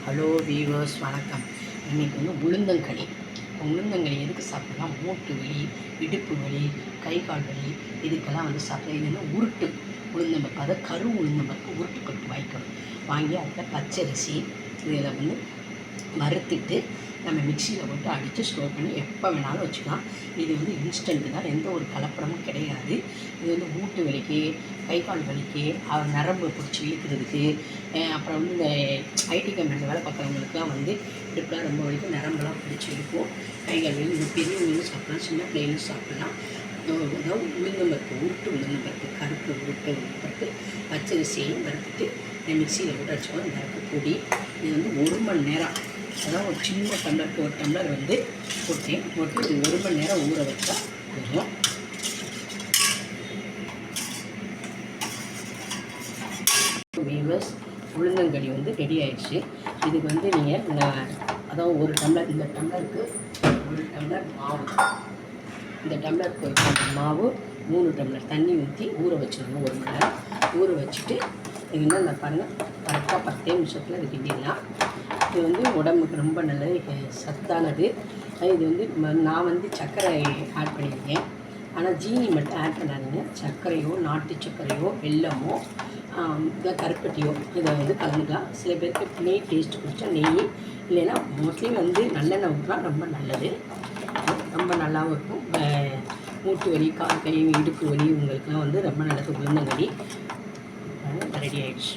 Hello viewers, வணக்கம். இன்றைக்கி வந்து உளுந்தங்களி எதுக்கு சாப்பிட்லாம்? மூட்டு வலி, இடுப்பு வலி, கை கால் வலி இதுக்கெல்லாம் வந்து சாப்பிட்லாம். இது வந்து உருட்டு உளுந்தம்பருப்பு, அதை கரு உளுந்தம்பருப்பு உருட்டு பருப்பு வாங்கி அதில் பச்சரிசி இதில் வந்து வறுத்துட்டு நம்ம மிக்சியில் போட்டு அடித்து ஸ்டோர் பண்ணி எப்போ வேணாலும் வச்சுக்கலாம். இது வந்து இன்ஸ்டன்ட்டு தான், எந்த ஒரு கலப்படமும் கிடையாது. இது வந்து மூட்டு வலிக்கு, கை கால் வலிக்கு, நரம்பு பிடிச்சி இழுக்கிறதுக்கு, அப்புறம் வந்து இந்த ஐடி கம்பெனியில் வேலை பார்க்குறவங்களுக்குலாம் வந்து இடுப்புலாம் ரொம்ப வலிக்கும், நரம்பெல்லாம் பிடிச்சி இருக்கும். கை கால் வலி இந்த பெரியவங்களும் சாப்பிட்லாம், சின்ன பிள்ளைகளும் சாப்பிட்லாம். அதாவது உளுந்தம்பருப்பு, உளுந்தம்பருப்பு, கருப்பு உளுந்தம்பருப்பு, பச்சரிசியையும் வறுத்துட்டு மிக்சியில் போட்டு அடிச்சுக்கலாம். இந்த பருப்பு பொடி இது வந்து 1 மணி நேரம், அதான் ஒரு சின்ன டம்ளருக்கு 1 டம்ளர் வந்து போட்டு இது 1 மணி நேரம் ஊற வச்சா போதும். வீவர்ஸ், உளுந்தங்களி வந்து ரெடி ஆயிடுச்சு. இதுக்கு வந்து நீங்கள் அதாவது 1 டம்ளர், இந்த டம்ளருக்கு 1 டம்ளர் மாவு, இந்த டம்ளருக்கு 1 டம்ளர் மாவு, 3 டம்ளர் தண்ணி ஊற்றி ஊற வச்சிடணும். 1 மணி நேரம் ஊற வச்சுட்டு இது வந்து அந்த பாருங்கள் கரெக்டாக 10 நிமிஷத்தில் இது கிண்டிடலாம். இது வந்து உடம்புக்கு ரொம்ப நல்லது, சத்தானது. இது வந்து நான் வந்து சர்க்கரை ஆட் பண்ணியிருக்கேன், ஆனால் ஜீனி மட்டும் ஆட் பண்ணாதீங்க. சர்க்கரையோ, நாட்டு சர்க்கரையோ, வெல்லமோ, இல்லை கருப்பட்டியோ இதை வந்து கலந்துக்கலாம். சில பேருக்கு நெய் டேஸ்ட் பிடிச்சா நெய், இல்லைன்னா மோஸ்ட்லி வந்து நல்லெண்ணெய் ஊற்றலாம், ரொம்ப நல்லது, ரொம்ப நல்லாவும் இருக்கும். மூட்டு வலி, கால் கை, இடுப்பு வலி உங்களுக்குலாம் வந்து ரொம்ப நல்லது. உளுந்தங்களி ரெடி ஆகிடுச்சு.